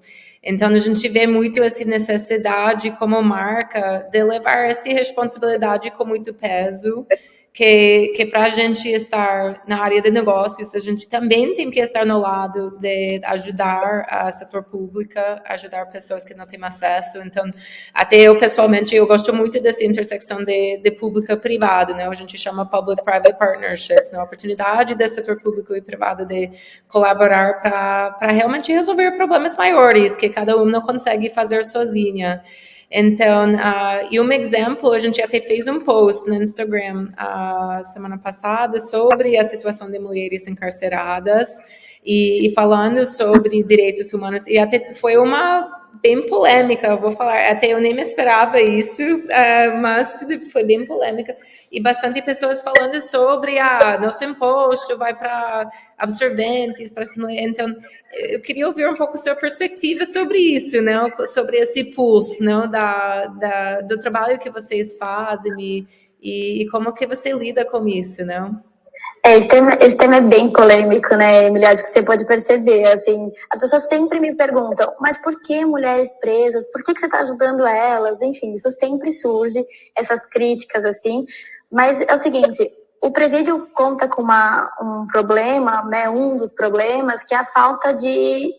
Então, a gente vê muito essa necessidade como marca de levar essa responsabilidade com muito peso, que para a gente estar na área de negócios, a gente também tem que estar no lado de ajudar a setor público, ajudar pessoas que não têm acesso. Então, até eu, pessoalmente, eu gosto muito dessa intersecção de público e privado, né? A gente chama Public-Private Partnerships, né? A oportunidade do setor público e privado de colaborar para realmente resolver problemas maiores, que cada um não consegue fazer sozinha. Então, e um exemplo, a gente até fez um post no Instagram semana passada sobre a situação de mulheres encarceradas e falando sobre direitos humanos, e até foi uma bem polêmica, eu vou falar, até eu nem me esperava isso, mas foi bem polêmica, e bastante pessoas falando sobre nosso imposto vai para absorventes, para então eu queria ouvir um pouco sua perspectiva sobre isso, não? Sobre esse pulso, não? Do trabalho que vocês fazem e como que você lida com isso, não? Esse tema é bem polêmico, né, Emily? Acho que você pode perceber, assim, as pessoas sempre me perguntam, mas por que mulheres presas? Por que você está ajudando elas? Enfim, isso sempre surge, essas críticas, assim, mas é o seguinte, o presídio conta com um problema, né, um dos problemas, que é a falta de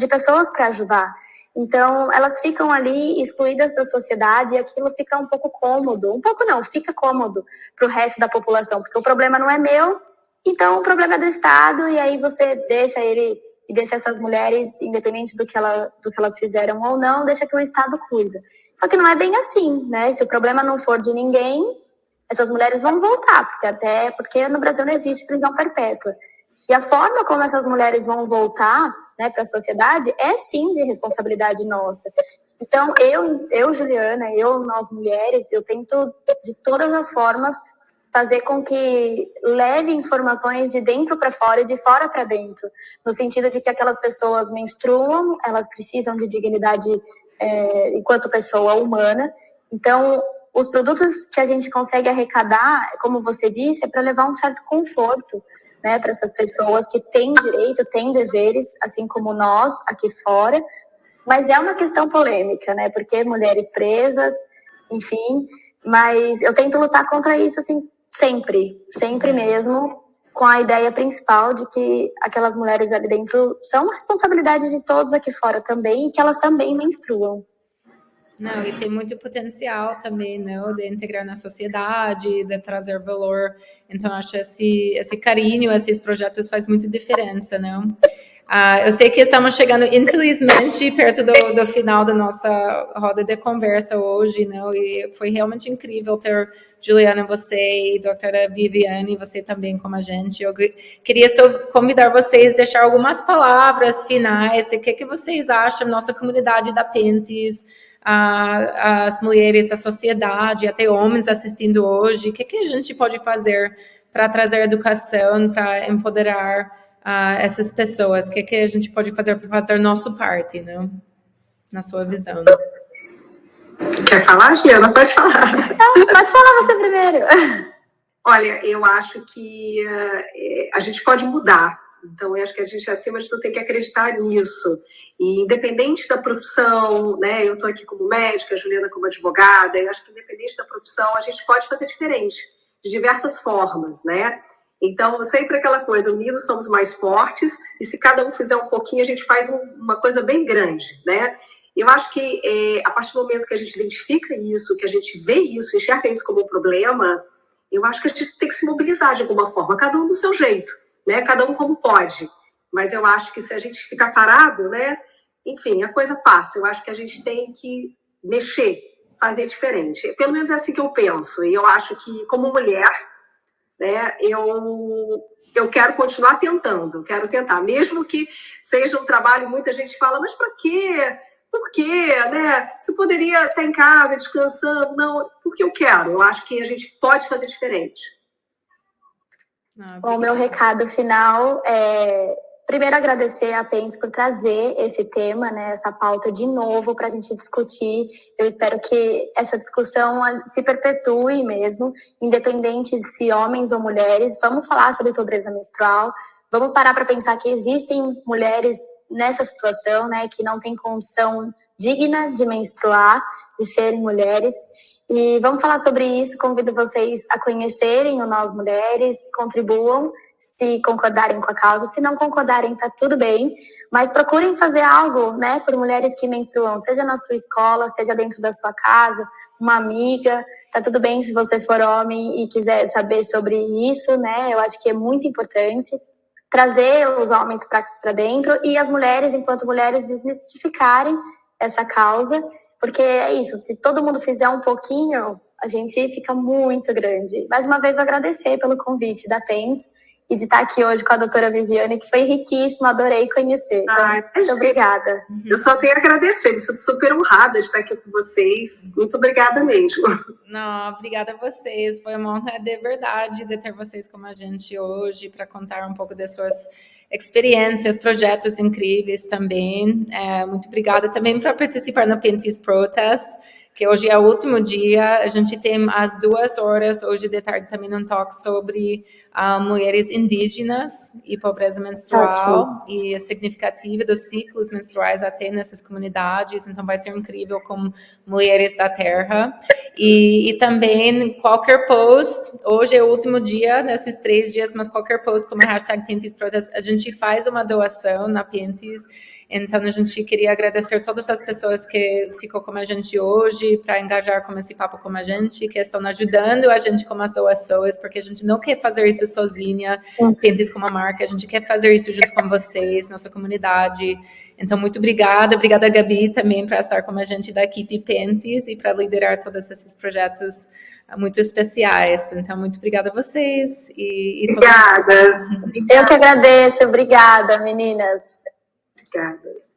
pessoas para ajudar. Então, elas ficam ali excluídas da sociedade e aquilo fica um pouco cômodo. Um pouco não, fica cômodo para o resto da população, porque o problema não é meu, então o problema é do Estado, e aí você deixa ele e deixa essas mulheres, independente do que elas fizeram ou não, deixa que o Estado cuida. Só que não é bem assim, né? Se o problema não for de ninguém, essas mulheres vão voltar, porque no Brasil não existe prisão perpétua. E a forma como essas mulheres vão voltar, né, para a sociedade é sim de responsabilidade nossa. Então, Juliana, nós mulheres, eu tento de todas as formas fazer com que leve informações de dentro para fora e de fora para dentro, no sentido de que aquelas pessoas menstruam, elas precisam de dignidade enquanto pessoa humana. Então, os produtos que a gente consegue arrecadar, como você disse, é para levar um certo conforto, né, para essas pessoas que têm direito, têm deveres, assim como nós aqui fora. Mas é uma questão polêmica, né? Porque mulheres presas, enfim. Mas eu tento lutar contra isso, assim, sempre mesmo, com a ideia principal de que aquelas mulheres ali dentro são uma responsabilidade de todos aqui fora também, e que elas também menstruam. Não, e tem muito potencial também, não, de integrar na sociedade, de trazer valor. Então, acho esse carinho, esses projetos faz muita diferença, não? Eu sei que estamos chegando, infelizmente, perto do final da nossa roda de conversa hoje, não? E foi realmente incrível ter Juliana, você e a doutora Viviane, você também como a gente. Eu queria só convidar vocês a deixar algumas palavras finais, o que vocês acham, nossa comunidade da Pentis, as mulheres, a sociedade, até homens assistindo hoje, o que a gente pode fazer para trazer educação, para empoderar essas pessoas? O que a gente pode fazer para fazer nossa parte, não? Na sua visão. Quer falar, Giana? Pode falar. Não, pode falar você primeiro. Olha, eu acho que a gente pode mudar. Então, eu acho que a gente, acima de tudo, tem que acreditar nisso. E independente da profissão, né? Eu estou aqui como médica, a Juliana como advogada, eu acho que independente da profissão, a gente pode fazer diferente, de diversas formas, né? Então, sempre aquela coisa, unidos somos mais fortes, e se cada um fizer um pouquinho, a gente faz uma coisa bem grande, né? Eu acho que a partir do momento que a gente identifica isso, que a gente vê isso, enxerga isso como um problema, eu acho que a gente tem que se mobilizar de alguma forma, cada um do seu jeito, né? Cada um como pode. Mas eu acho que se a gente ficar parado, né? Enfim, a coisa passa. Eu acho que a gente tem que mexer, fazer diferente. Pelo menos é assim que eu penso. E eu acho que, como mulher, né, eu quero continuar tentando, quero tentar. Mesmo que seja um trabalho, muita gente fala, mas para quê? Por quê? Né? Você poderia estar em casa, descansando. Não, porque eu quero. Eu acho que a gente pode fazer diferente. Bom, meu recado final é... Primeiro, agradecer a Pentis por trazer esse tema, né, essa pauta de novo para a gente discutir. Eu espero que essa discussão se perpetue mesmo, independente de se homens ou mulheres. Vamos falar sobre pobreza menstrual, vamos parar para pensar que existem mulheres nessa situação, né, que não têm condição digna de menstruar, de serem mulheres. E vamos falar sobre isso. Convido vocês a conhecerem o Nós Mulheres, contribuam, se concordarem com a causa. Se não concordarem, tá tudo bem, mas procurem fazer algo, né, por mulheres que menstruam, seja na sua escola, seja dentro da sua casa, uma amiga. Tá tudo bem se você for homem e quiser saber sobre isso, né? Eu acho que é muito importante trazer os homens para dentro e as mulheres, enquanto mulheres, desmistificarem essa causa, porque é isso, se todo mundo fizer um pouquinho, a gente fica muito grande. Mais uma vez, agradecer pelo convite da Pentis e de estar aqui hoje com a doutora Viviane, que foi riquíssimo, adorei conhecer. Então, muito obrigada. Eu só tenho a agradecer, me sinto super honrada de estar aqui com vocês. Muito obrigada mesmo. Não, obrigada a vocês. Foi uma honra de verdade de ter vocês como a gente hoje para contar um pouco das suas experiências, projetos incríveis também. Muito obrigada também por participar no Pentis Protest, que hoje é o último dia. A gente tem às 2 horas, hoje de tarde, também um talk sobre mulheres indígenas e pobreza menstrual e a significativa dos ciclos menstruais até nessas comunidades. Então, vai ser incrível com mulheres da terra. E também, qualquer post, hoje é o último dia, nesses 3 dias, mas qualquer post como a hashtag Pentis Protest, a gente faz uma doação na Pentis. Então, a gente queria agradecer todas as pessoas que ficou com a gente hoje para engajar com esse papo com a gente, que estão ajudando a gente com as doações, porque a gente não quer fazer isso sozinha, Pentis como marca, a gente quer fazer isso junto com vocês, nossa comunidade. Então, muito obrigada. Obrigada, Gabi, também, para estar com a gente da equipe Pentis e para liderar todos esses projetos muito especiais. Então, muito obrigada a vocês. Obrigada. Eu que agradeço. Obrigada, meninas. Obrigada.